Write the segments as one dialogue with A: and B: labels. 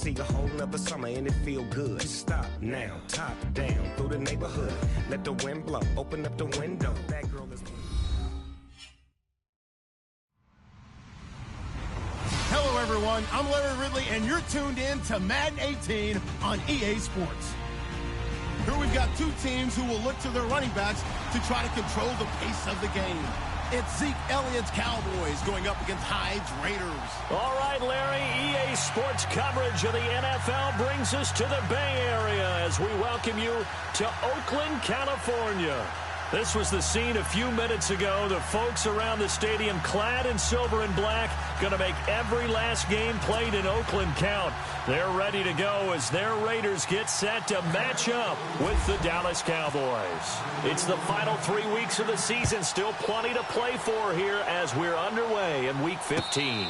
A: see a whole nother summer and it feel good. Stop now, top down through the neighborhood. Let the wind blow, open up the window. That girl is...
B: Hello, everyone. I'm Larry Ridley, and you're tuned in to Madden 18 on EA Sports. Here we've got two teams who will look to their running backs to try to control the pace of the game. It's Zeke Elliott's Cowboys going up against Hyde's Raiders.
C: All right, Larry, EA Sports coverage of the NFL brings us to the Bay Area as we welcome you to Oakland, California. This was the scene a few minutes ago. The folks around the stadium clad in silver and black going to make every last game played in Oakland count. They're ready to go as their Raiders get set to match up with the Dallas Cowboys. It's the final 3 weeks of the season. Still plenty to play for here as we're underway in Week 15.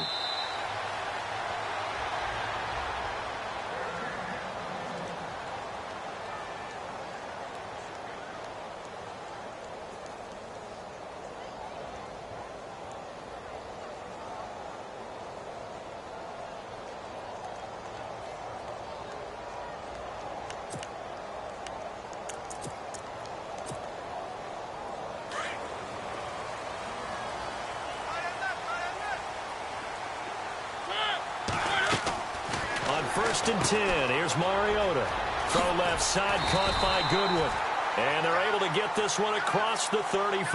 C: First and 10. Here's Mariota. Throw left side, caught by Goodwin. And they're able to get this one across the 35.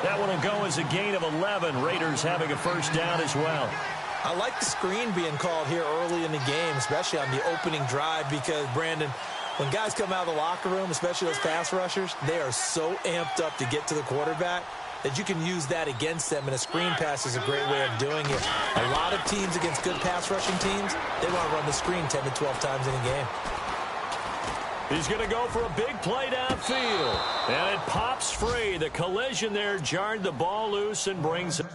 C: That one will go as a gain of 11. Raiders having a first down as well.
D: I like the screen being called here early in the game, especially on the opening drive, because, Brandon, when guys come out of the locker room, especially those pass rushers, they are so amped up to get to the quarterback that you can use that against them, and a screen pass is a great way of doing it. A lot of teams against good pass rushing teams, they want to run the screen 10 to 12 times in a game.
C: He's going to go for a big play downfield, and it pops free. The collision there jarred the ball loose and brings it.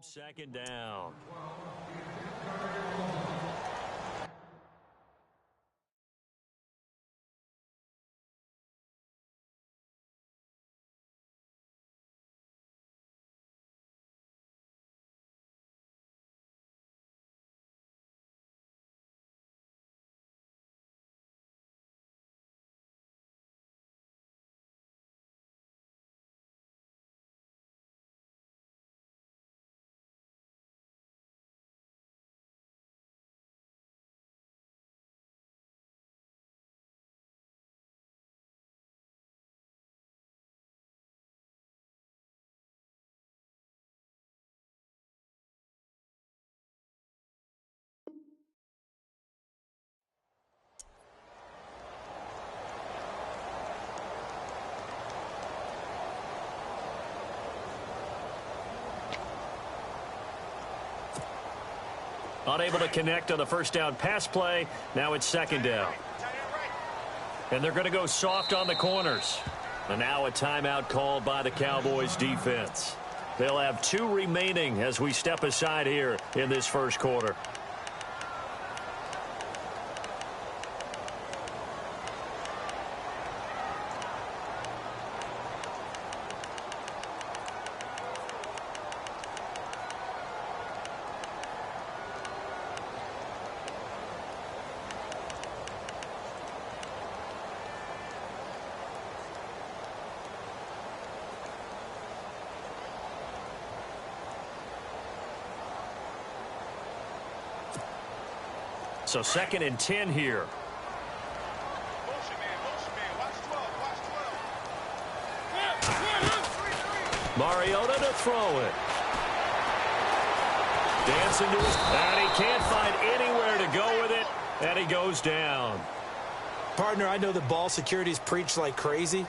C: Second down. Unable to connect on the first down pass play. Now it's second down. And they're going to go soft on the corners. And now a timeout called by the Cowboys defense. They'll have 2 remaining as we step aside here in this first quarter. So second and 10 here. Mariota to throw it. Dancing to his, and he can't find anywhere to go with it, and he goes down.
D: Partner, I know that ball security is preached like crazy,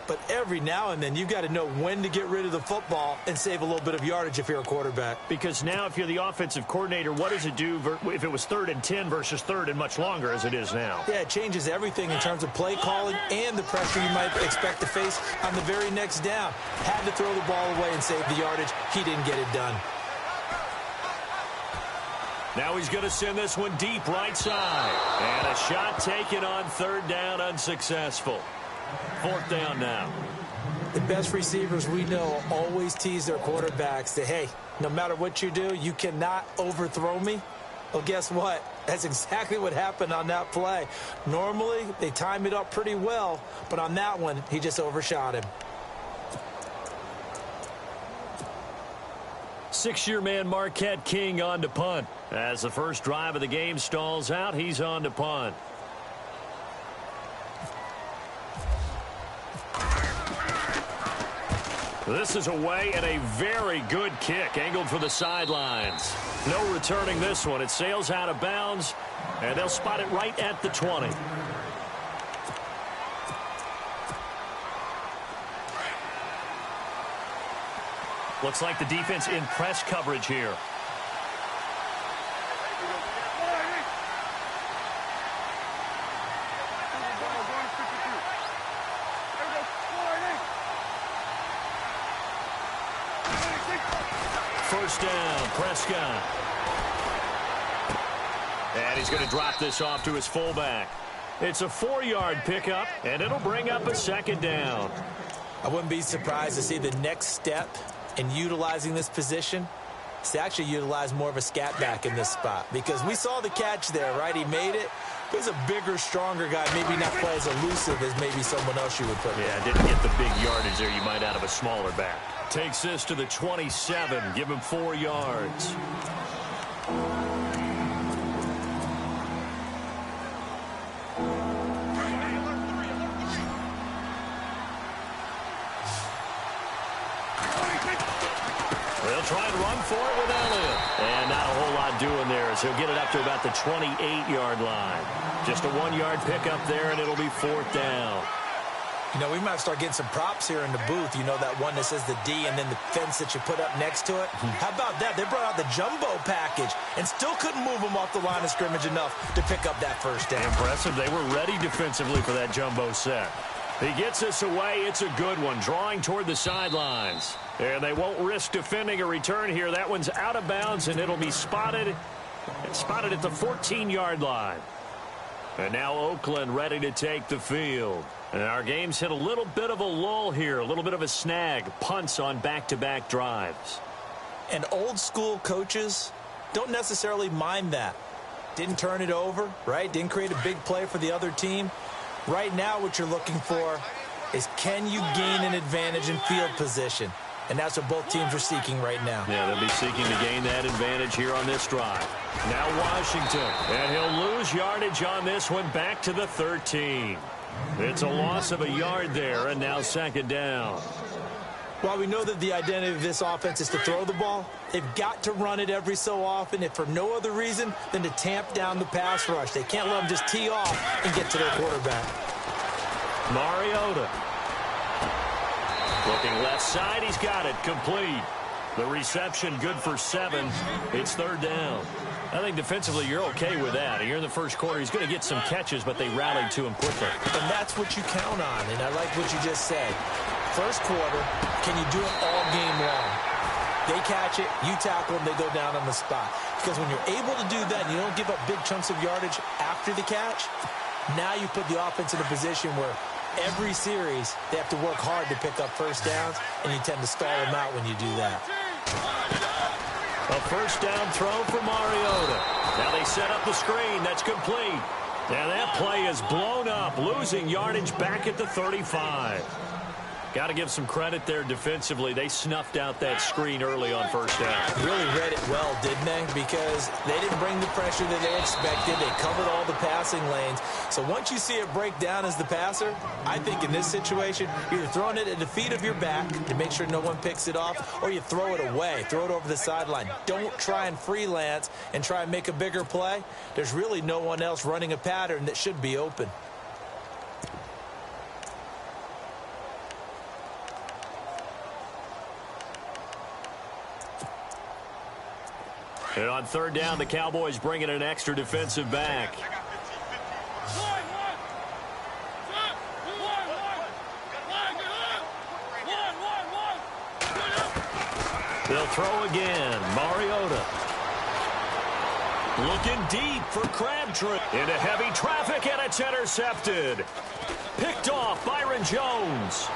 D: but every now and then you've got to know when to get rid of the football and save a little bit of yardage if you're a quarterback.
C: Because now if you're the offensive coordinator, what does it do if it was 3rd and 10 versus 3rd and much longer as it is now?
D: Yeah, it changes everything in terms of play calling and the pressure you might expect to face on the very next down. Had to throw the ball away and save the yardage. He didn't get it done.
C: Now he's going to send this one deep right side. And a shot taken on 3rd down, unsuccessful. 4th down now.
D: The best receivers we know always tease their quarterbacks that, hey, no matter what you do, you cannot overthrow me. Well, guess what? That's exactly what happened on that play. Normally, they time it up pretty well, but on that one, he just overshot him.
C: 6-year man Marquette King on to punt. As the first drive of the game stalls out, he's on to punt. This is away and a very good kick, angled for the sidelines. No returning this one. It sails out of bounds, and they'll spot it right at the 20. Looks like the defense in press coverage here. First down, Prescott. And he's going to drop this off to his fullback. It's a 4-yard pickup, and it'll bring up a 2nd down.
D: I wouldn't be surprised to see the next step in utilizing this position is to actually utilize more of a scat back in this spot, because we saw the catch there, right? He made it. He's a bigger, stronger guy, maybe not quite as elusive as maybe someone else you would put there.
C: Yeah, didn't get the big yardage there you might out of a smaller back. Takes this to the 27, give him 4 yards. They'll try and run for it with Elliott. And not a whole lot doing there as he'll get it up to about the 28-yard line. Just a 1-yard pickup there, and it'll be 4th down.
D: You know, we might start getting some props here in the booth. You know, that one that says the D and then the fence that you put up next to it? How about that? They brought out the jumbo package and still couldn't move them off the line of scrimmage enough to pick up that first down.
C: Impressive. They were ready defensively for that jumbo set. He gets this away. It's a good one, drawing toward the sidelines. And they won't risk defending a return here. That one's out of bounds, and it'll be spotted at the 14-yard line. And now Oakland ready to take the field. And our game's hit a little bit of a lull here, a little bit of a snag. Punts on back-to-back drives.
D: And old-school coaches don't necessarily mind that. Didn't turn it over, right? Didn't create a big play for the other team. Right now what you're looking for is, can you gain an advantage in field position? And that's what both teams are seeking right now.
C: Yeah, they'll be seeking to gain that advantage here on this drive. Now Washington, and he'll lose yardage on this one back to the 13. It's a loss of a yard there, and now 2nd down.
D: While we know that the identity of this offense is to throw the ball, they've got to run it every so often, if for no other reason than to tamp down the pass rush. They can't let them just tee off and get to their quarterback.
C: Mariota. Looking left side, he's got it, complete. The reception good for 7. It's 3rd down. I think defensively you're okay with that. Here in the first quarter, he's going to get some catches, but they rallied to him quickly.
D: And that's what you count on, and I like what you just said. First quarter, can you do it all game long? They catch it, you tackle them, they go down on the spot. Because when you're able to do that and you don't give up big chunks of yardage after the catch, now you put the offense in a position where every series they have to work hard to pick up first downs, and you tend to stall them out when you do that.
C: A first down throw for Mariota. Now they set up the screen. That's complete. And that play is blown up, losing yardage back at the 35. Got to give some credit there defensively. They snuffed out that screen early on first down.
D: Really read it well, didn't they? Because they didn't bring the pressure that they expected. They covered all the passing lanes. So once you see it break down as the passer, I think in this situation, you're either throwing it at the feet of your back to make sure no one picks it off, or you throw it away, throw it over the sideline. Don't try and freelance and try and make a bigger play. There's really no one else running a pattern that should be open.
C: And on third down, the Cowboys bring in an extra defensive back. They'll throw again. Mariota. Looking deep for Crabtree. Into heavy traffic, and it's intercepted. Picked off Byron Jones.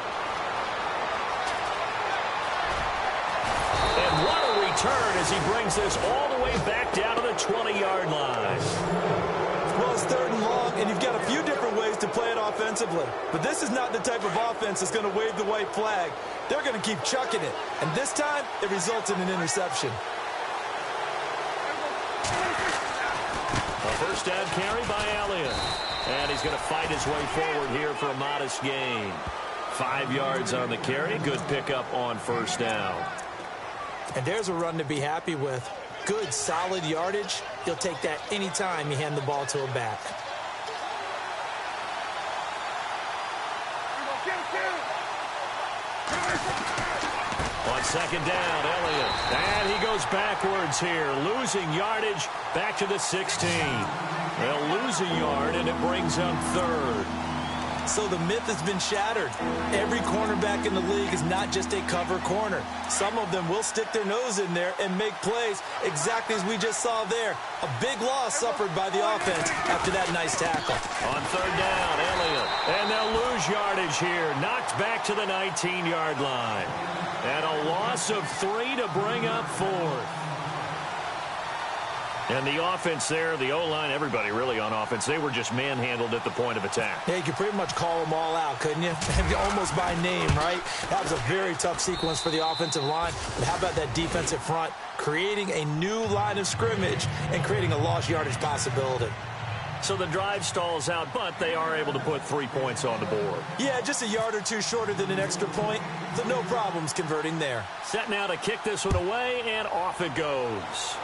C: And what a return as he brings this all the way back down to the 20-yard line.
D: Well, it's third and long, and you've got a few different ways to play it offensively. But this is not the type of offense that's going to wave the white flag. They're going to keep chucking it. And this time, it results in an interception.
C: A first down carry by Elliott. And he's going to fight his way forward here for a modest gain. 5 yards on the carry. Good pickup on first down.
D: And there's a run to be happy with. Good, solid yardage. He'll take that anytime you hand the ball to a back.
C: On second down, Elliott. And he goes backwards here, losing yardage back to the 16. They'll lose a yard, and it brings up third.
D: So the myth has been shattered. Every cornerback in the league is not just a cover corner. Some of them will stick their nose in there and make plays exactly as we just saw there. A big loss suffered by the offense after that nice tackle.
C: On third down, Elliott. And they'll lose yardage here. Knocked back to the 19-yard line. And a loss of 3 to bring up fourth. And the offense there, the O-line, everybody really on offense, they were just manhandled at the point of attack.
D: Yeah, you could pretty much call them all out, couldn't you? Almost by name, right? That was a very tough sequence for the offensive line. But how about that defensive front creating a new line of scrimmage and creating a lost yardage possibility?
C: So the drive stalls out, but they are able to put 3 points on the board.
D: Yeah, just a yard or two shorter than an extra point, so no problems converting there.
C: Set now to kick this one away, and off it goes.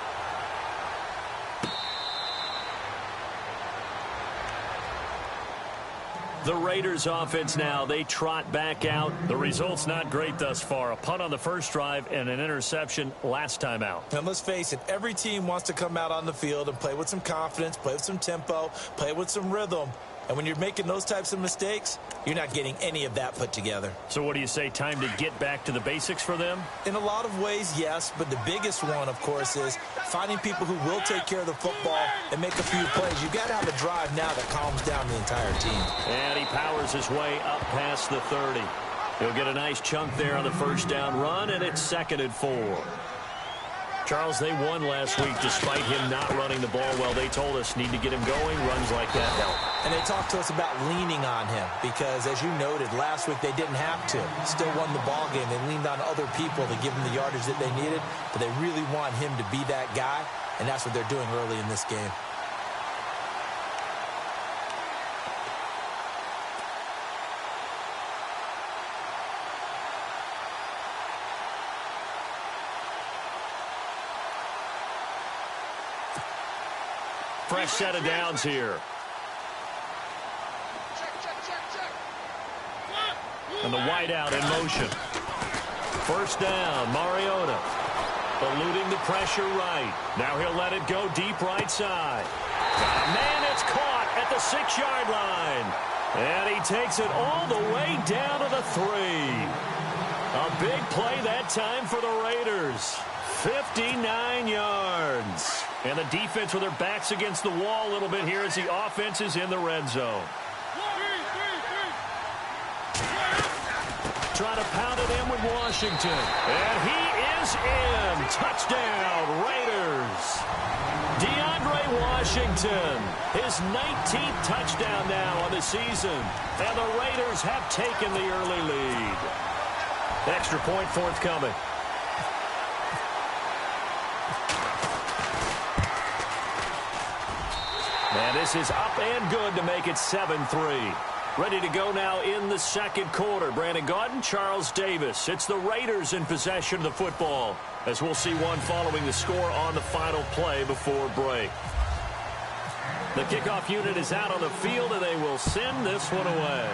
C: The Raiders offense now, they trot back out. The result's not great thus far. A punt on the first drive and an interception last time out.
D: And let's face it, every team wants to come out on the field and play with some confidence, play with some tempo, play with some rhythm. And when you're making those types of mistakes, you're not getting any of that put together.
C: So what do you say, time to get back to the basics for them?
D: In a lot of ways, yes. But the biggest one, of course, is finding people who will take care of the football and make a few plays. You've got to have a drive now that calms down the entire team.
C: And he powers his way up past the 30. He'll get a nice chunk there on the first down run, and it's 2nd and 4. Charles, they won last week despite him not running the ball well. They told us need to get him going. Runs like that help.
D: And they talked to us about leaning on him because, as you noted, last week they didn't have to. Still won the ball game. They leaned on other people to give them the yardage that they needed, but they really want him to be that guy, and that's what they're doing early in this game.
C: Fresh set of downs here. And the wideout in motion. First down, Mariota. Eluding the pressure right. Now he'll let it go deep right side. Man, it's caught at the 6-yard line. And he takes it all the way down to the 3. A big play that time for the Raiders. 59 yards. And the defense with their backs against the wall a little bit here as the offense is in the red zone. Trying to pound it in with Washington. And he is in. Touchdown, Raiders. DeAndre Washington, his 19th touchdown now on the season. And the Raiders have taken the early lead. Extra point forthcoming. And this is up and good to make it 7-3. Ready to go now in the second quarter. Brandon Gaudin, Charles Davis. It's the Raiders in possession of the football, as we'll see one following the score on the final play before break. The kickoff unit is out on the field, and they will send this one away.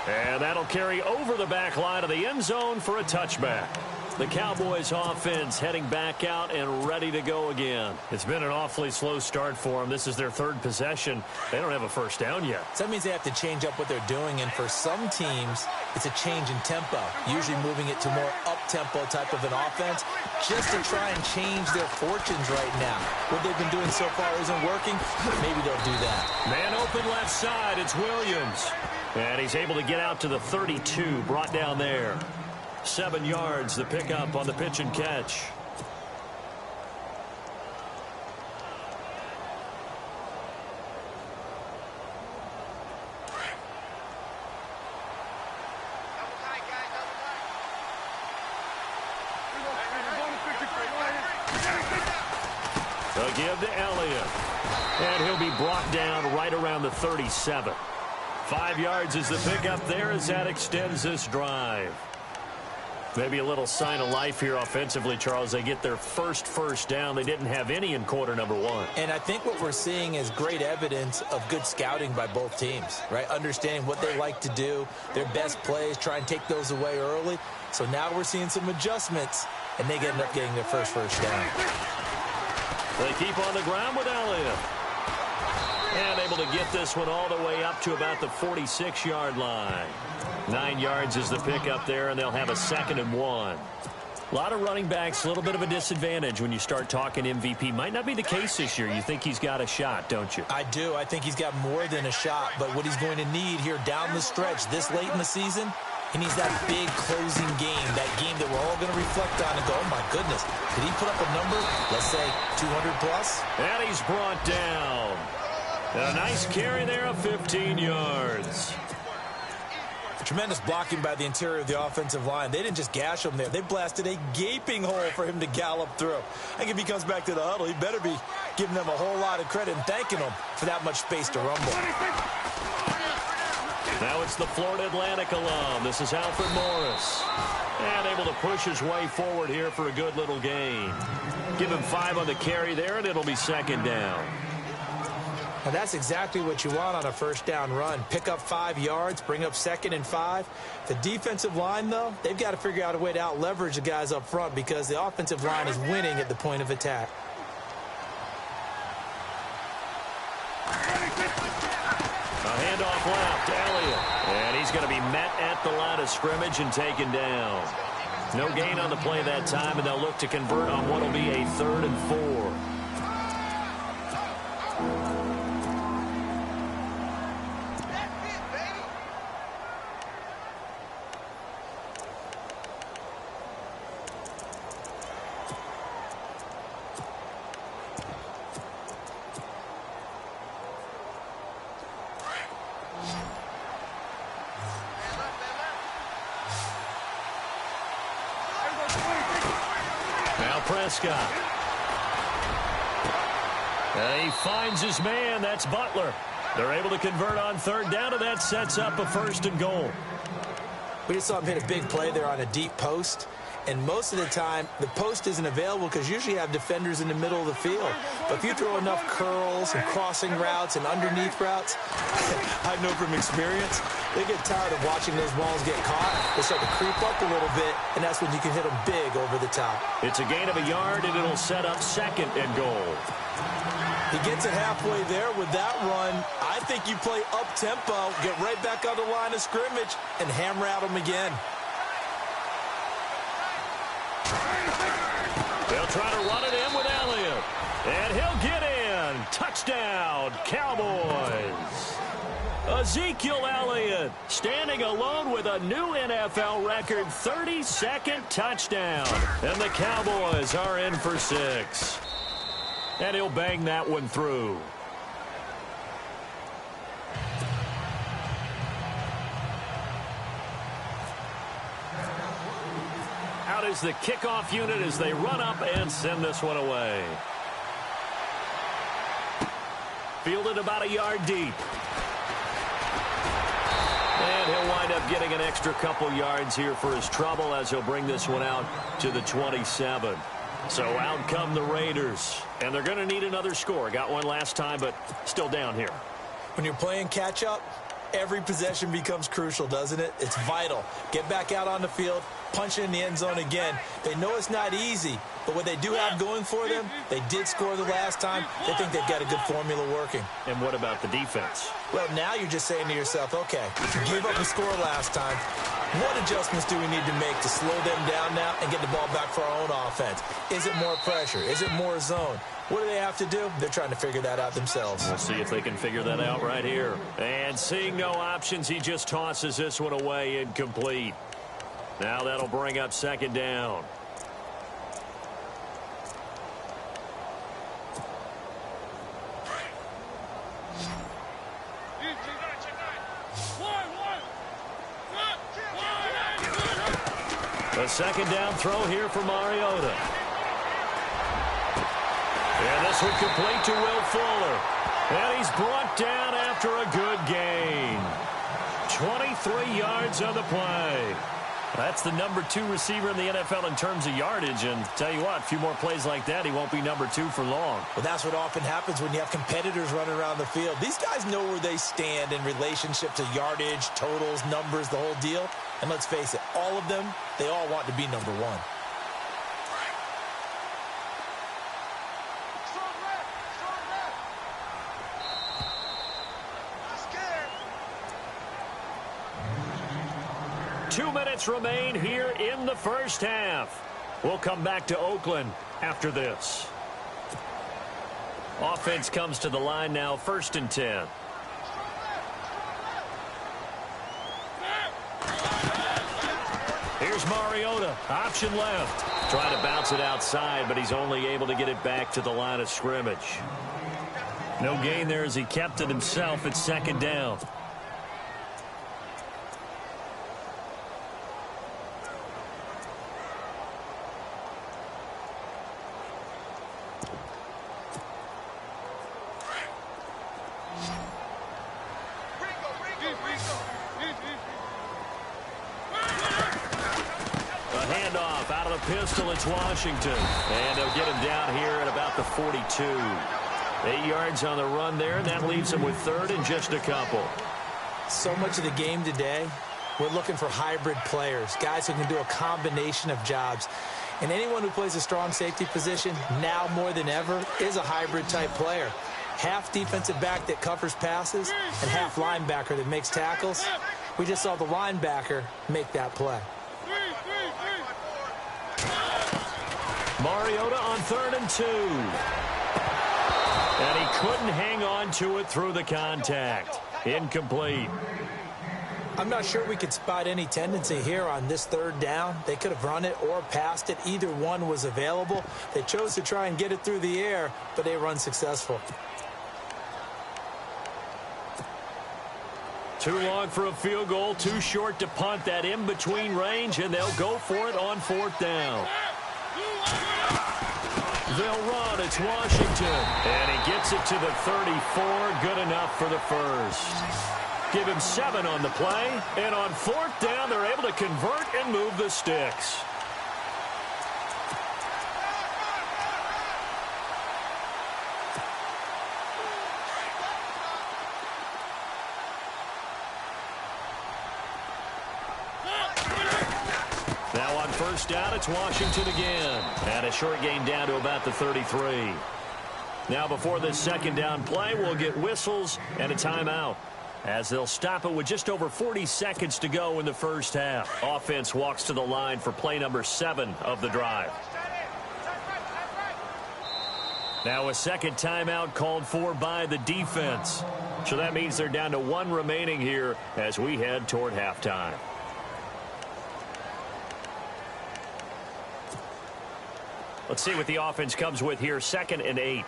C: And that'll carry over the back line of the end zone for a touchback. The Cowboys offense heading back out and ready to go again. It's been an awfully slow start for them. This is their third possession. They don't have a first down yet.
D: So that means they have to change up what they're doing, and for some teams, it's a change in tempo, usually moving it to more up-tempo type of an offense just to try and change their fortunes right now. What they've been doing so far isn't working. Maybe they'll do that.
C: Man open left side. It's Williams. And he's able to get out to the 32, brought down there. 7 yards, the pickup on the pitch and catch. They'll give to Elliott. And he'll be brought down right around the 37. 5 yards is the pickup there as that extends this drive. Maybe a little sign of life here offensively, Charles. They get their first down. They didn't have any in quarter number 1.
D: And I think what we're seeing is great evidence of good scouting by both teams, right? Understanding what they like to do, their best plays, try and take those away early. So now we're seeing some adjustments, and they end up getting their first down.
C: They keep on the ground with Elliott. And able to get this one all the way up to about the 46-yard line. 9 yards is the pickup there, and they'll have a 2nd and 1. A lot of running backs, a little bit of a disadvantage when you start talking MVP. Might not be the case this year. You think he's got a shot, don't you?
D: I do. I think he's got more than a shot. But what he's going to need here down the stretch this late in the season, he needs that big closing game, that game that we're all going to reflect on and go, oh, my goodness, did he put up a number, let's say, 200-plus?
C: And he's brought down. And a nice carry there of 15 yards.
D: Tremendous blocking by the interior of the offensive line. They didn't just gash him there. They blasted a gaping hole for him to gallop through. I think if he comes back to the huddle, he better be giving them a whole lot of credit and thanking them for that much space to rumble.
C: Now it's the Florida Atlantic alum. This is Alfred Morris. And able to push his way forward here for a good little gain. Give him 5 on the carry there, and it'll be 2nd down.
D: Now that's exactly what you want on a first down run. Pick up 5 yards, bring up 2nd and 5. The defensive line, though, they've got to figure out a way to out-leverage the guys up front because the offensive line is winning at the point of attack.
C: A handoff left to Elliott. And he's going to be met at the line of scrimmage and taken down. No gain on the play that time, and they'll look to convert on what will be a 3rd and 4. Prescott. He finds his man. That's Butler. They're able to convert on 3rd down, and that sets up a 1st and goal.
D: We just saw him hit a big play there on a deep post. And most of the time, the post isn't available because usually you have defenders in the middle of the field. But if you throw enough curls and crossing routes and underneath routes, I know from experience, they get tired of watching those balls get caught. They start to creep up a little bit, and that's when you can hit them big over the top.
C: It's a gain of a yard, and it'll set up 2nd and goal.
D: He gets it halfway there with that run. I think you play up-tempo, get right back on the line of scrimmage, and hammer at them again.
C: They'll try to run it in with Elliott. And he'll get in. Touchdown, Cowboys. Ezekiel Elliott standing alone with a new NFL record 32nd touchdown. And the Cowboys are in for 6. And he'll bang that one through. Out is the kickoff unit as they run up and send this one away. Fielded about a yard deep. And he'll wind up getting an extra couple yards here for his trouble as he'll bring this one out to the 27. So out come the Raiders. And they're going to need another score. Got one last time, but still down here.
D: When you're playing catch-up, every possession becomes crucial, doesn't it? It's vital. Get back out on the field, punch it in the end zone again. They know it's not easy, but what they do have going for them, they did score the last time. They think they've got a good formula working.
C: And what about the defense?
D: Well, now you're just saying to yourself, okay, gave up a score last time. What adjustments do we need to make to slow them down now and get the ball back for our own offense? Is it more pressure? Is it more zone? What do they have to do? They're trying to figure that out themselves.
C: We'll see if they can figure that out right here. And seeing no options, he just tosses this one away, incomplete. Now that'll bring up second down. A second down throw here for Mariota. And this one complete to Will Fuller. And he's brought down after a good gain. 23 yards on the play. That's the number 2 receiver in the NFL in terms of yardage. And tell you what, a few more plays like that, he won't be number 2 for long.
D: Well, that's what often happens when you have competitors running around the field. These guys know where they stand in relationship to yardage, totals, numbers, the whole deal. And let's face it, all of them, they all want to be number 1.
C: Two minutes remain here in the first half. We'll come back to Oakland after this. Offense comes to the line now, 1st and 10. Here's Mariota, option left. Trying to bounce it outside, but he's only able to get it back to the line of scrimmage. No gain there as he kept it himself at second down. Pistol, it's Washington. And they'll get him down here at about the 42. 8 yards on the run there, and that leaves him with 3rd and just a couple.
D: So much of the game today, we're looking for hybrid players, guys who can do a combination of jobs. And anyone who plays a strong safety position, now more than ever, is a hybrid-type player. Half defensive back that covers passes and half linebacker that makes tackles. We just saw the linebacker make that play.
C: Mariota on 3rd and 2. And he couldn't hang on to it through the contact. Incomplete.
D: I'm not sure we could spot any tendency here on this 3rd down. They could have run it or passed it. Either one was available. They chose to try and get it through the air, but they were unsuccessful.
C: Too long for a field goal, too short to punt. That in-between range, and they'll go for it on 4th down. They'll run. It's Washington. And he gets it to the 34. Good enough for the first. Give him 7 on the play. And on 4th down, they're able to convert and move the sticks. Now on 1st down, it's Washington again. And a short gain down to about the 33. Now before this 2nd down play, we'll get whistles and a timeout, as they'll stop it with just over 40 seconds to go in the first half. Offense walks to the line for play number 7 of the drive. Now a 2nd timeout called for by the defense. So that means they're down to 1 remaining here as we head toward halftime. Let's see what the offense comes with here. 2nd and 8.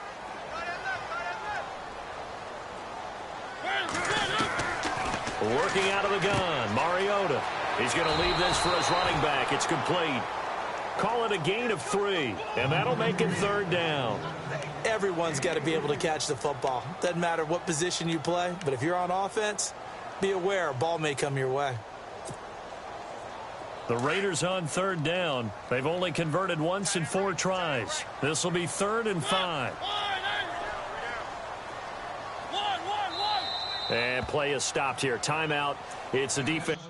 C: Working out of the gun, Mariota. He's going to leave this for his running back. It's complete. Call it a gain of 3, and that'll make it 3rd down.
D: Everyone's got to be able to catch the football. Doesn't matter what position you play, but if you're on offense, be aware a ball may come your way.
C: The Raiders on 3rd down. They've only converted once in 4 tries. This will be 3rd and 5. And play is stopped here. Timeout. It's the defense.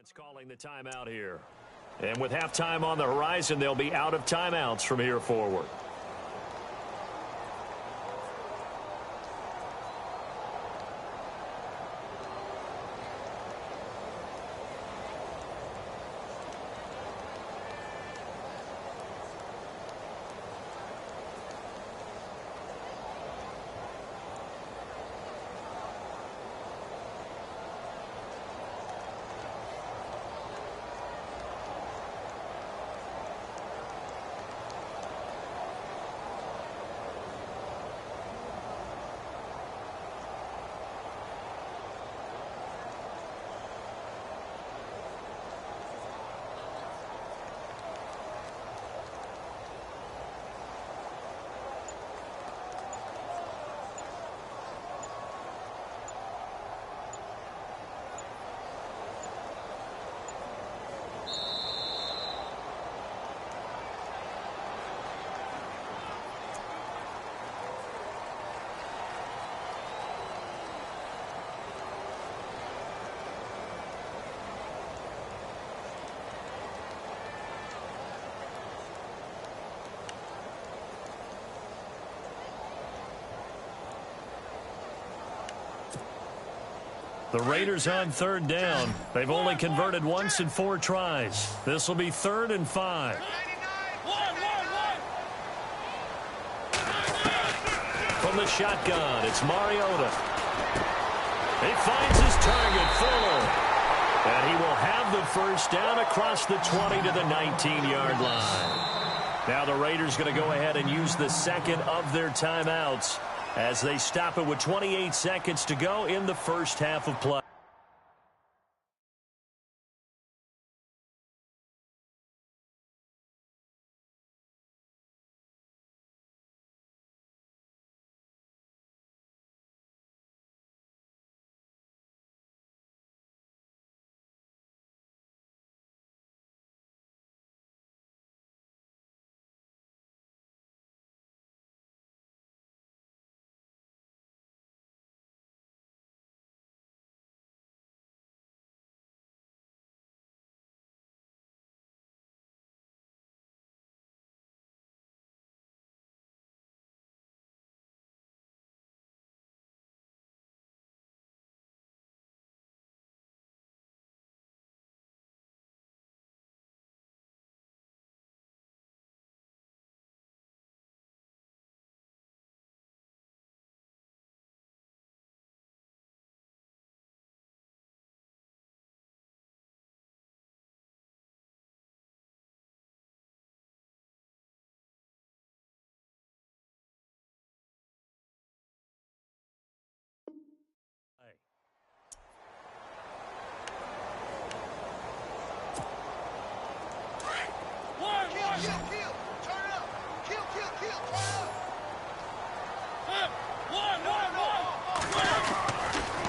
C: Defense calling the timeout here. And with halftime on the horizon, they'll be out of timeouts from here forward. The Raiders on third down. They've only converted once in 4 tries. This will be 3rd and 5. From the shotgun, it's Mariota. He finds his target, Fuller. And he will have the first down across the 20 to the 19-yard line. Now the Raiders going to go ahead and use the second of their timeouts as they stop it with 28 seconds to go in the first half of play.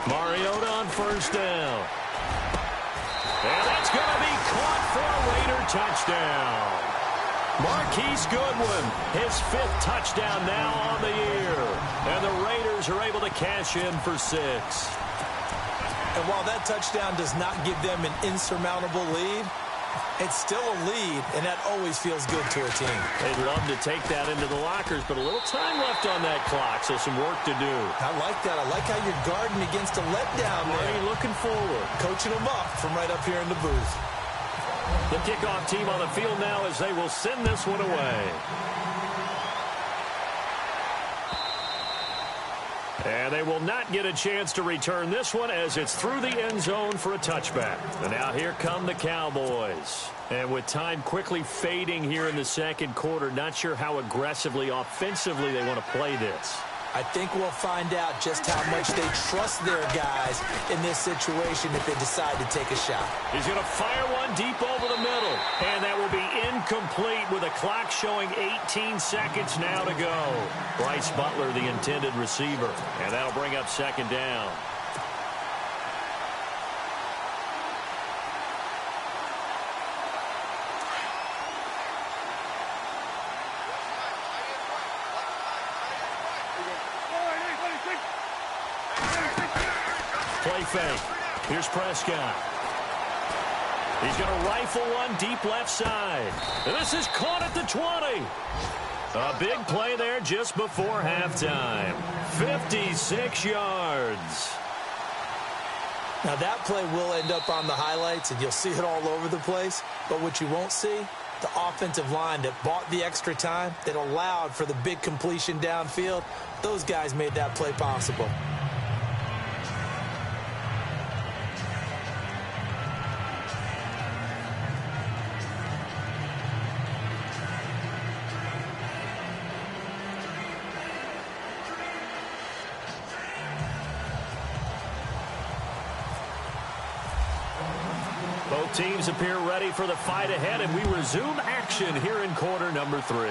C: Mariota on first down. And that's going to be caught for a Raider touchdown. Marquise Goodwin, his 5th touchdown now on the year. And the Raiders are able to cash in for 6.
D: And while that touchdown does not give them an insurmountable lead, it's still a lead, and that always feels good to a team.
C: They'd love to take that into the lockers, but a little time left on that clock, so some work to do.
D: I like that. I like how you're guarding against a letdown there.
C: Looking forward.
D: Coaching them up from right up here in the booth.
C: The kickoff team on the field now as they will send this one away. And they will not get a chance to return this one as it's through the end zone for a touchback. And now here come the Cowboys. And with time quickly fading here in the second quarter, not sure how aggressively, offensively they want to play this.
D: I think we'll find out just how much they trust their guys in this situation if they decide to take a shot.
C: He's going to fire one deep over the middle. And that will be incomplete with a clock showing 18 seconds now to go. Bryce Butler, the intended receiver. And that'll bring up second down. Play fake. Here's Prescott. He's going to rifle one deep left side. And this is caught at the 20. A big play there just before halftime. 56 yards.
D: Now, that play will end up on the highlights, and you'll see it all over the place. But what you won't see, the offensive line that bought the extra time, that allowed for the big completion downfield, those guys made that play possible.
C: Both teams appear ready for the fight ahead, and we resume action here in quarter number 3.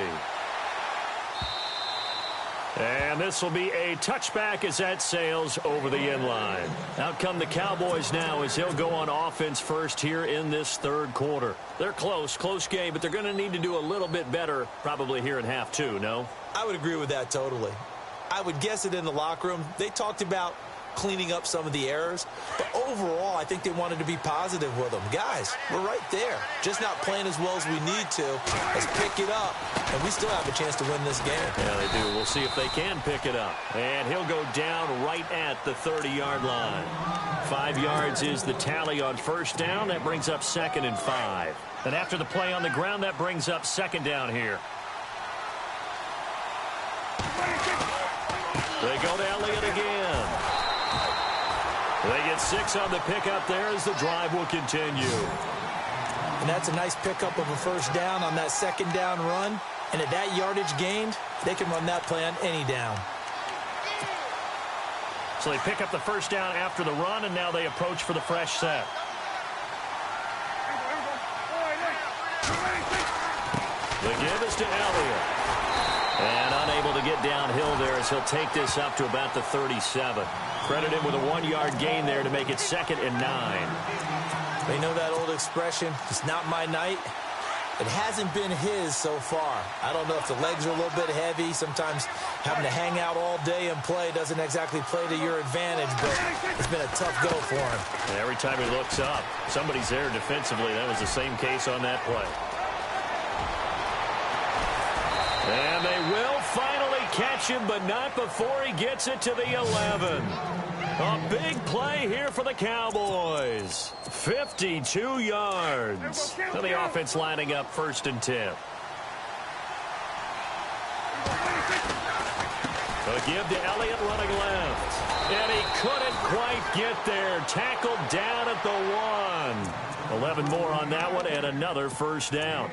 C: And this will be a touchback as that sails over the end line. Out come the Cowboys now as they'll go on offense first here in this third quarter. They're close game, but they're going to need to do a little bit better probably here in half 2, no?
D: I would agree with that totally. I would guess it in the locker room. They talked about cleaning up some of the errors, but overall I think they wanted to be positive with them. Guys, we're right there, just not playing as well as we need to. Let's pick it up, and we still have a chance to win this game.
C: Yeah, they do. We'll see if they can pick it up, and he'll go down right at the 30-yard line. 5 yards is the tally on first down. That brings up 2nd and 5. And after the play on the ground, that brings up 2nd down here. They go to Elliott again. They get 6 on the pickup there as the drive will continue.
D: And that's a nice pickup of a first down on that 2nd down run. And at that yardage gained, they can run that play on any down.
C: So they pick up the first down after the run, and now they approach for the fresh set. The give is to Elliott. And unable to get downhill there as he'll take this up to about the 37. Credit him with a 1-yard gain there to make it 2nd and 9.
D: They know that old expression, it's not my night. It hasn't been his so far. I don't know if the legs are a little bit heavy. Sometimes having to hang out all day and play doesn't exactly play to your advantage, but it's been a tough go for him.
C: And every time he looks up, somebody's there defensively. That was the same case on that play. And they will finally catch him, but not before he gets it to the 11. A big play here for the Cowboys. 52 yards. So the offense lining up 1st and 10. A give to Elliott running left. And he couldn't quite get there. Tackled down at the 1. 11 more on that one and another first down.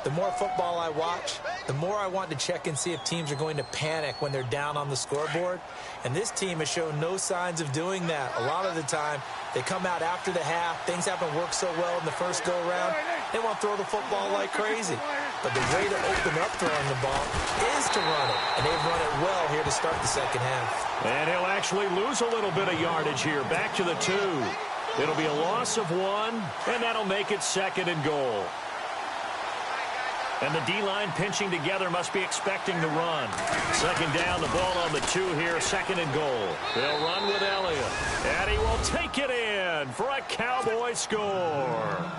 D: The more football I watch, the more I want to check and see if teams are going to panic when they're down on the scoreboard. And this team has shown no signs of doing that. A lot of the time, they come out after the half. Things haven't worked so well in the first go-around. They want to throw the football like crazy. But the way to open up throwing the ball is to run it. And they've run it well here to start the second half.
C: And he'll actually lose a little bit of yardage here. Back to the 2. It'll be a loss of 1, and that'll make it 2nd and goal. And the D-line pinching together must be expecting the run. 2nd down, the ball on the 2 here, 2nd and goal. They'll run with Elliott. And he will take it in for a Cowboy score.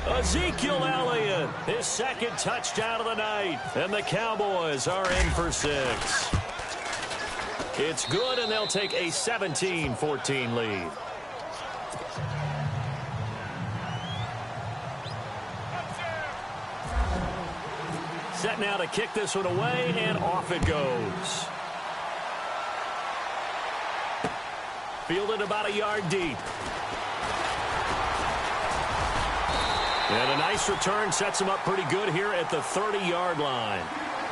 C: Ezekiel Elliott, his 2nd touchdown of the night. And the Cowboys are in for 6. It's good, and they'll take a 17-14 lead. Set now to kick this one away, and off it goes. Fielded about a yard deep. And a nice return sets him up pretty good here at the 30-yard line.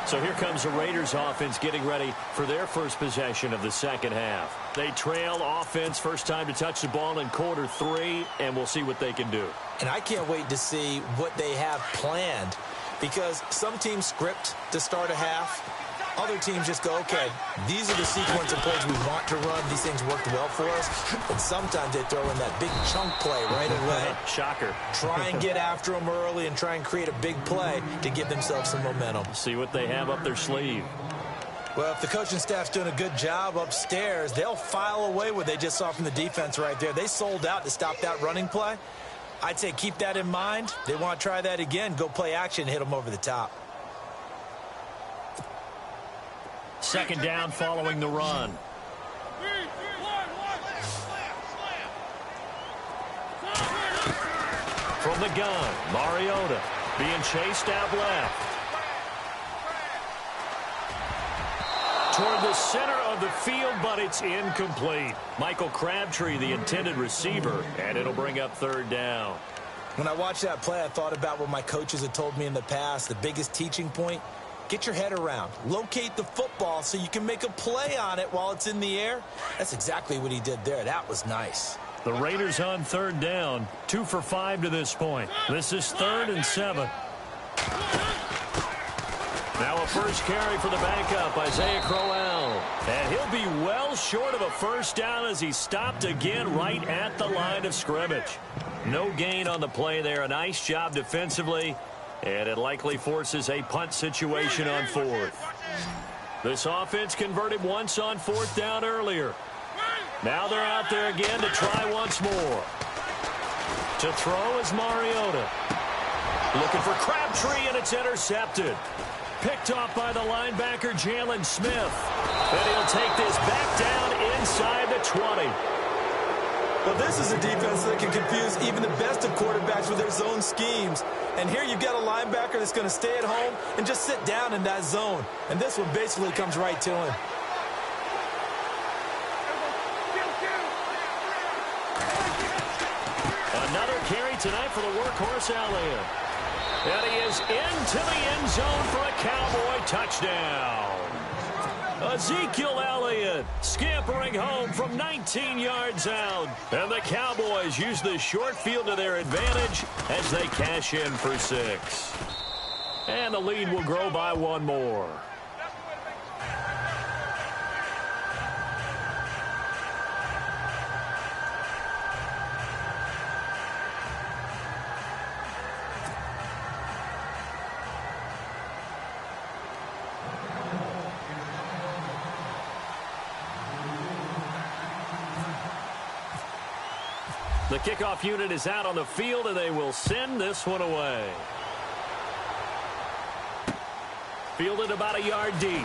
C: So here comes the Raiders offense getting ready for their first possession of the second half. They trail offense, first time to touch the ball in quarter 3, and we'll see what they can do.
D: And I can't wait to see what they have planned, because some teams script to start a half. Other teams just go, okay, these are the sequence of plays we want to run. These things worked well for us. And sometimes they throw in that big chunk play right away.
C: Shocker.
D: Try and get after them early and try and create a big play to give themselves some momentum.
C: See what they have up their sleeve.
D: Well, if the coaching staff's doing a good job upstairs, they'll file away what they just saw from the defense right there. They sold out to stop that running play. I'd say keep that in mind. They want to try that again. Go play action and hit them over the top.
C: Second down following the run. From the gun, Mariota being chased out left. Toward the center of the field, but it's incomplete. Michael Crabtree, the intended receiver, and it'll bring up third down.
D: When I watched that play, I thought about what my coaches had told me in the past. The biggest teaching point, get your head around. Locate the football so you can make a play on it while it's in the air. That's exactly what he did there. That was nice.
C: The Raiders on third down, 2 for 5 to this point. This is 3rd and 7. Now a first carry for the backup, Isaiah Crowell. And he'll be well short of a first down as he stopped again right at the line of scrimmage. No gain on the play there. A nice job defensively. And it likely forces a punt situation on 4th. This offense converted once on 4th down earlier. Now they're out there again to try once more. To throw is Mariota. Looking for Crabtree, and it's intercepted. Picked off by the linebacker, Jalen Smith. And he'll take this back down inside the 20.
D: Well, this is a defense that can confuse even the best of quarterbacks with their zone schemes. And here you've got a linebacker that's going to stay at home and just sit down in that zone. And this one basically comes right to him.
C: Another carry tonight for the workhorse Elliott. And he is into the end zone for a Cowboy touchdown. Ezekiel Elliott scampering home from 19 yards out. And the Cowboys use the short field to their advantage as they cash in for 6. And the lead will grow by 1 more. The kickoff unit is out on the field, and they will send this one away. Fielded about a yard deep.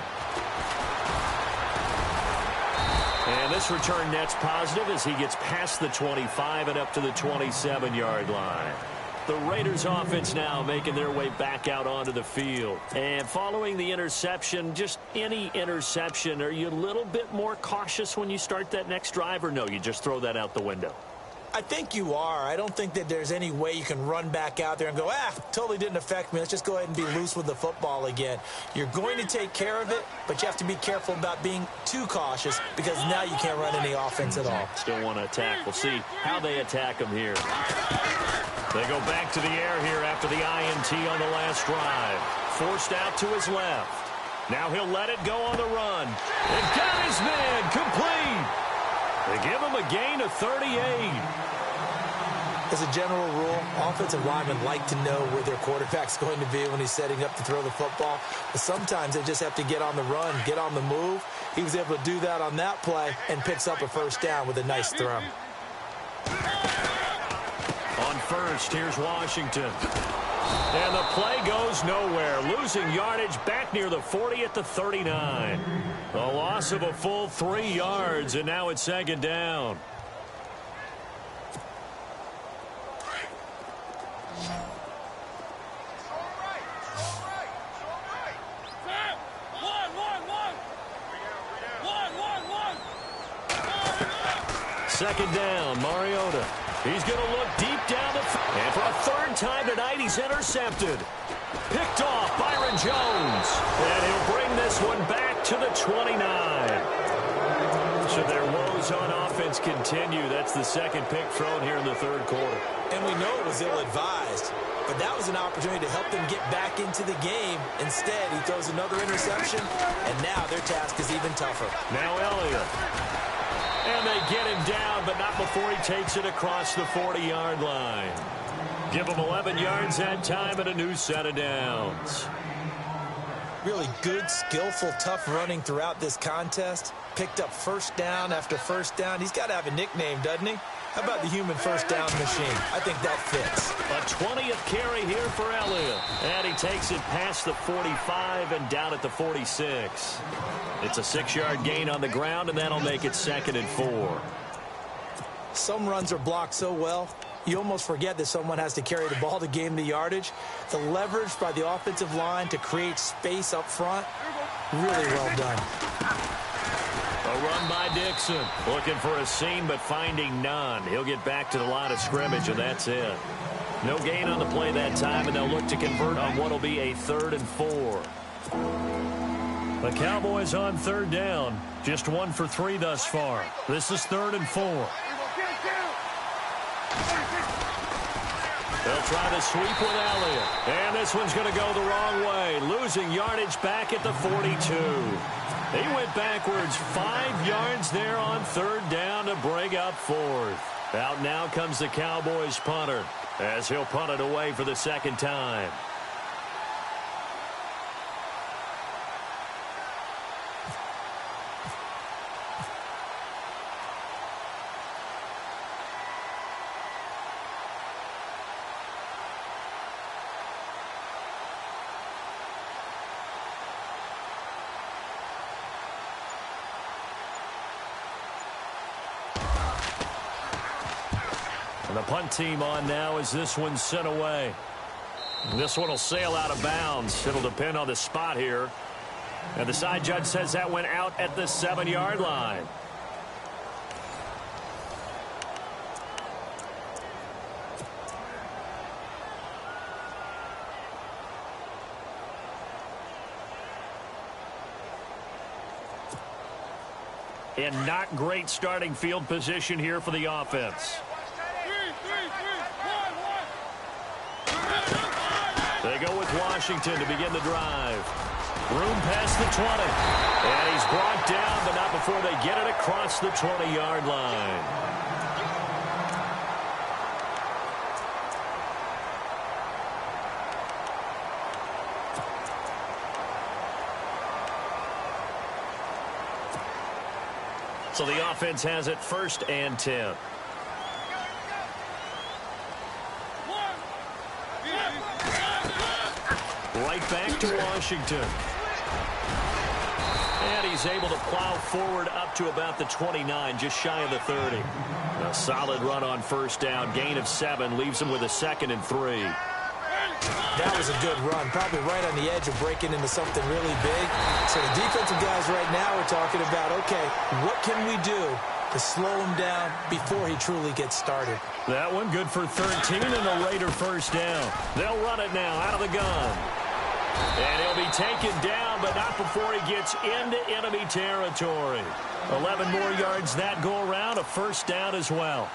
C: And this return net's positive as he gets past the 25 and up to the 27-yard line. The Raiders offense now making their way back out onto the field. And following the interception, just any interception, are you a little bit more cautious when you start that next drive, or no, you just throw that out the window?
D: I think you are. I don't think that there's any way you can run back out there and go, totally didn't affect me. Let's just go ahead and be loose with the football again. You're going to take care of it, but you have to be careful about being too cautious because now you can't run any offense at all.
C: Still want to attack. We'll see how they attack them here. They go back to the air here after the INT on the last drive. Forced out to his left. Now he'll let it go on the run. And got his man complete. They give him a gain of 38.
D: As a general rule, offensive linemen like to know where their quarterback's going to be when he's setting up to throw the football. But sometimes they just have to get on the run, get on the move. He was able to do that on that play and picks up a first down with a nice throw.
C: On first, here's Washington. And the play goes nowhere. Losing yardage back near the 40 at the 39. A loss of a full 3 yards, and now it's second down. Second down, Mariota. He's going to look deep down the field. And for a third time tonight, he's intercepted. Picked off Byron Jones. And he'll bring this one back to the 29. So their woes on offense continue. That's the second pick thrown here in the third quarter.
D: And we know it was ill-advised. But that was an opportunity to help them get back into the game. Instead, he throws another interception. And now their task is even tougher.
C: Now Elliott. And they get him down, but not before he takes it across the 40-yard line. Give him 11 yards that time and a new set of downs.
D: Really good, skillful, tough running throughout this contest. Picked up first down after first down. He's got to have a nickname, doesn't he? How about the human first down machine? I think that fits.
C: A 20th carry here for Elliott. And he takes it past the 45 and down at the 46. It's a 6-yard gain on the ground, and that'll make it 2nd and 4.
D: Some runs are blocked so well, you almost forget that someone has to carry the ball to gain the yardage. The leverage by the offensive line to create space up front, really well done.
C: A run by Dixon. Looking for a seam, but finding none. He'll get back to the line of scrimmage, and that's it. No gain on the play that time, and they'll look to convert on what will be a 3rd and 4. The Cowboys on 3rd down. Just 1 for 3 thus far. This is 3rd and 4. They'll try to sweep with Elliott. And this one's going to go the wrong way. Losing yardage back at the 42. He went backwards 5 yards there on 3rd down to bring up 4th. Out now comes the Cowboys punter as he'll punt it away for the 2nd time. And the punt team on now as this one's sent away. And this one will sail out of bounds. It'll depend on the spot here. And the side judge says that went out at the 7-yard line. And not great starting field position here for the offense. They go with Washington to begin the drive. Room past the 20. And he's brought down, but not before they get it across the 20-yard line. So the offense has it 1st and 10. Right back to Washington. And he's able to plow forward up to about the 29, just shy of the 30. A solid run on 1st down. Gain of 7 leaves him with a 2nd and 3.
D: That was a good run, probably right on the edge of breaking into something really big. So the defensive guys right now are talking about, okay, what can we do to slow him down before he truly gets started?
C: That one good for 13 and a later 1st down. They'll run it now out of the gun. And he'll be taken down, but not before he gets into enemy territory. 11 more yards that go around, a 1st down as well.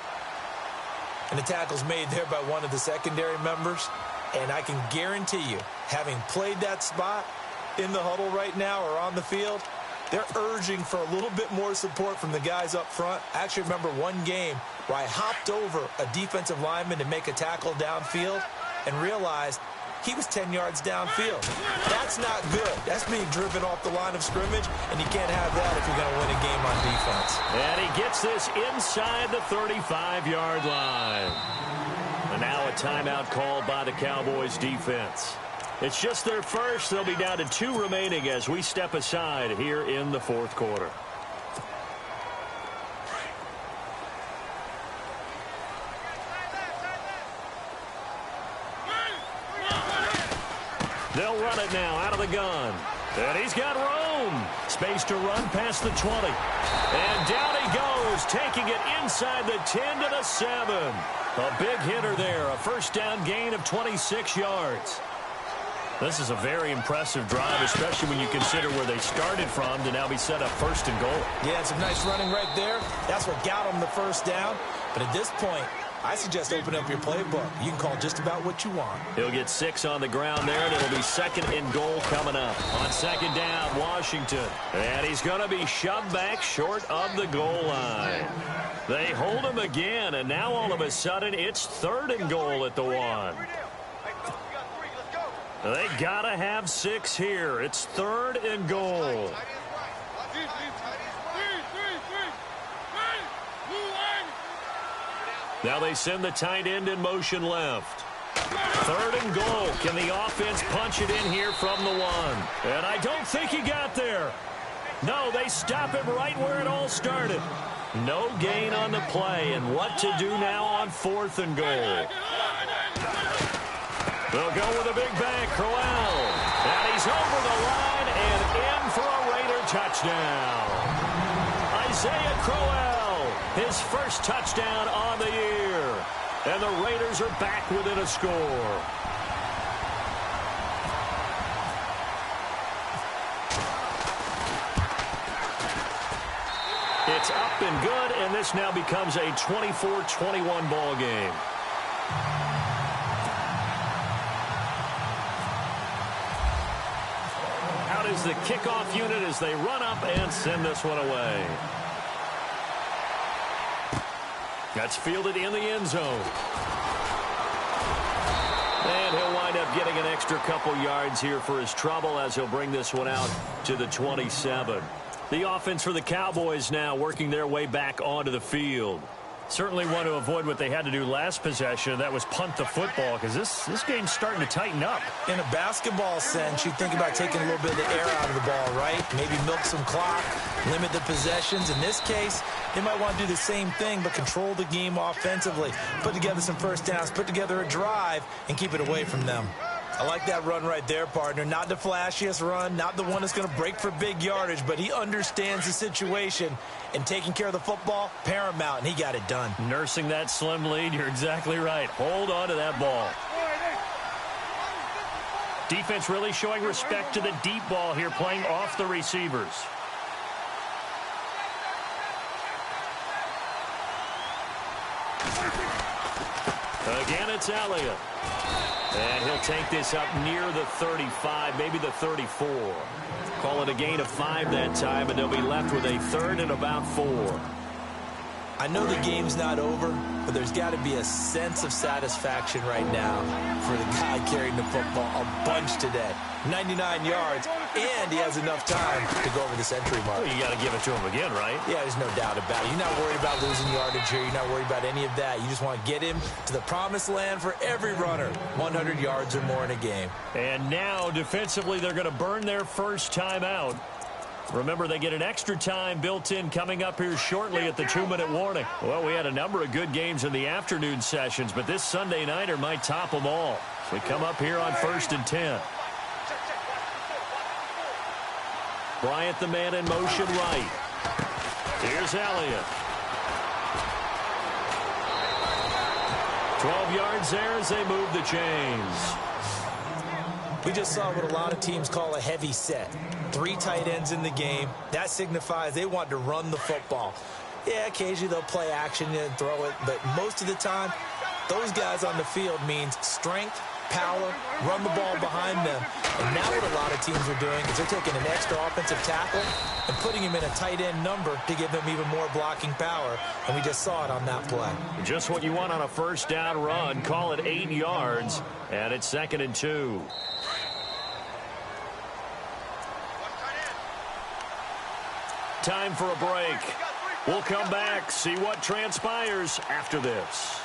D: And the tackle's made there by one of the secondary members. And I can guarantee you, having played that spot in the huddle right now or on the field, they're urging for a little bit more support from the guys up front. I actually remember one game where I hopped over a defensive lineman to make a tackle downfield and realized he was 10 yards downfield. That's not good. That's being driven off the line of scrimmage, and you can't have that if you're going to win a game on defense.
C: And he gets this inside the 35-yard line. And now a timeout called by the Cowboys defense. It's just their first. They'll be down to 2 remaining as we step aside here in the 4th quarter. They'll run it now out of the gun. And he's got room. Space to run past the 20. And down he goes, taking it inside the 10 to the 7. A big hitter there, a 1st down gain of 26 yards. This is a very impressive drive, especially when you consider where they started from to now be set up 1st and goal.
D: Yeah, some nice running right there. That's what got them the 1st down. But at this point, I suggest open up your playbook. You can call just about what you want.
C: He'll get 6 on the ground there, and it'll be 2nd and goal coming up. On 2nd down, Washington. And he's going to be shoved back short of the goal line. They hold him again, and now all of a sudden it's 3rd and goal at the 1. They gotta have 6 here. It's 3rd and goal. Now they send the tight end in motion left. 3rd and goal. Can the offense punch it in here from the 1? And I don't think he got there. No, they stop him right where it all started. No gain on the play. And what to do now on 4th and goal? They'll go with a big bang, Crowell. And he's over the line and in for a Raider touchdown. Isaiah Crowell, his first touchdown on the year. And the Raiders are back within a score. It's up and good, and this now becomes a 24-21 ball game. Out is the kickoff unit as they run up and send this one away. That's fielded in the end zone. And he'll wind up getting an extra couple yards here for his trouble as he'll bring this one out to the 27. The offense for the Cowboys now working their way back onto the field. Certainly want to avoid what they had to do last possession. That was punt the football, because this game's starting to tighten up.
D: In a basketball sense, you think about taking a little bit of the air out of the ball, right? Maybe milk some clock, limit the possessions. In this case, they might want to do the same thing, but control the game offensively. Put together some first downs, put together a drive, and keep it away from them. I like that run right there, partner. Not the flashiest run, not the one that's going to break for big yardage, but he understands the situation, and taking care of the football, paramount, and he got it done.
C: Nursing that slim lead, you're exactly right. Hold on to that ball. Defense really showing respect to the deep ball here, playing off the receivers. Again, it's Elliott. And he'll take this up near the 35, maybe the 34. Call it a gain of 5 that time, and they'll be left with a 3rd and about 4.
D: I know the game's not over, but there's got to be a sense of satisfaction right now for the guy carrying the football a bunch today. 99 yards, and he has enough time to go over the century mark.
C: Well, you got to give it to him again, right?
D: Yeah, there's no doubt about it. You're not worried about losing yardage here. You're not worried about any of that. You just want to get him to the promised land for every runner, 100 yards or more in a game.
C: And now, defensively, they're going to burn their first time out. Remember, they get an extra time built in coming up here shortly at the 2-minute warning. Well, we had a number of good games in the afternoon sessions, but this Sunday nighter might top them all. So we come up here on 1st and 10. Bryant, the man in motion right. Here's Elliott. 12 yards there as they move the chains.
D: We just saw what a lot of teams call a heavy set. 3 tight ends in the game. That signifies they want to run the football. Yeah, occasionally they'll play action and throw it, but most of the time, those guys on the field means strength, power, run the ball behind them. And now what a lot of teams are doing is they're taking an extra offensive tackle and putting him in a tight end number to give them even more blocking power. And we just saw it on that play.
C: Just what you want on a first down run. Call it 8 yards, and it's 2nd and 2. Time for a break. We'll come back, see what transpires after this.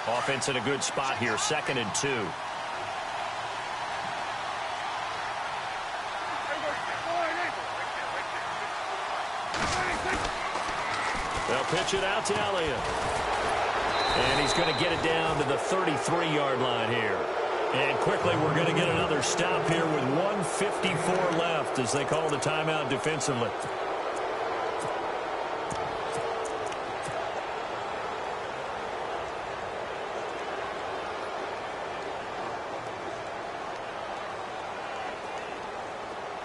C: Offense in a good spot here, 2nd and 2. They'll pitch it out to Elliott. And he's going to get it down to the 33-yard line here. And quickly, we're going to get another stop here with 1:54 left as they call the timeout defensively.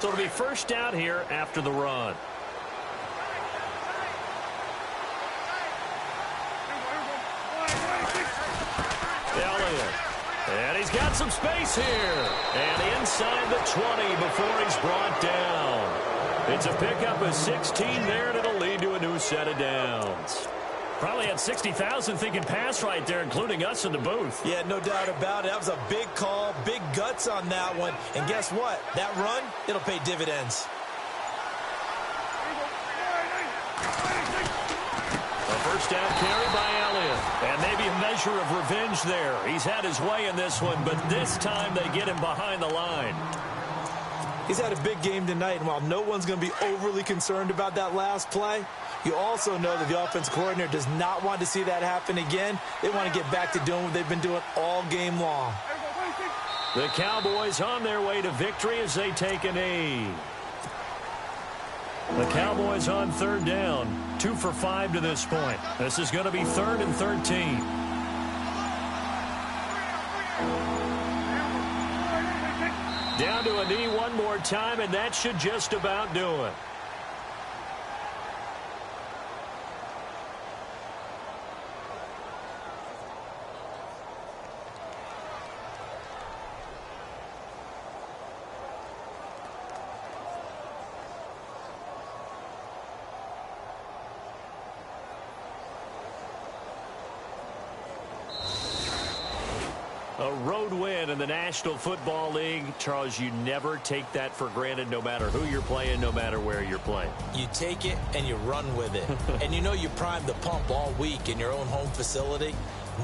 C: So it'll be first down here after the run. Elliott. And he's got some space here. And inside the 20 before he's brought down. It's a pickup of 16 there, and it'll lead to a new set of downs. Probably had 60,000 thinking pass right there, including us in the booth.
D: Yeah, no doubt about it. That was a big call, big guts on that one. And guess what? That run, it'll pay dividends.
C: A first down carry by Elliott. And maybe a measure of revenge there. He's had his way in this one, but this time they get him behind the line.
D: He's had a big game tonight, and while no one's going to be overly concerned about that last play, you also know that the offense coordinator does not want to see that happen again. They want to get back to doing what they've been doing all game long.
C: The Cowboys on their way to victory as they take a knee. The Cowboys on third down, 2 for 5 to this point. This is going to be 3rd and 13. Down to a knee one more time, and that should just about do it. A road win in the National Football League. Charles, you never take that for granted no matter who you're playing, no matter where you're playing.
D: You take it and you run with it. And you know you primed the pump all week in your own home facility.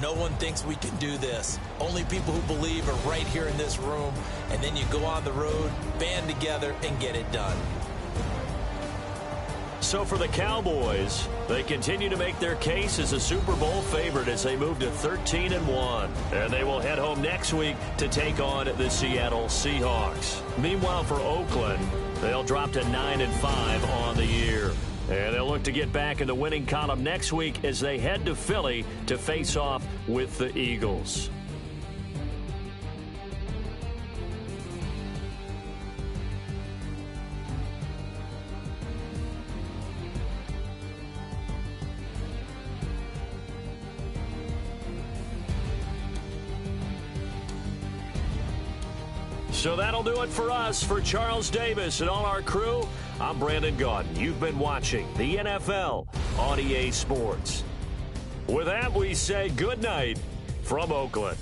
D: No one thinks we can do this. Only people who believe are right here in this room. And then you go on the road, band together, and get it done.
C: So for the Cowboys, they continue to make their case as a Super Bowl favorite as they move to 13-1. And they will head home next week to take on the Seattle Seahawks. Meanwhile, for Oakland, they'll drop to 9-5 on the year. And they'll look to get back in the winning column next week as they head to Philly to face off with the Eagles. So that'll do it for us. For Charles Davis and all our crew, I'm Brandon Gaudin. You've been watching the NFL on EA Sports. With that, we say good night from Oakland.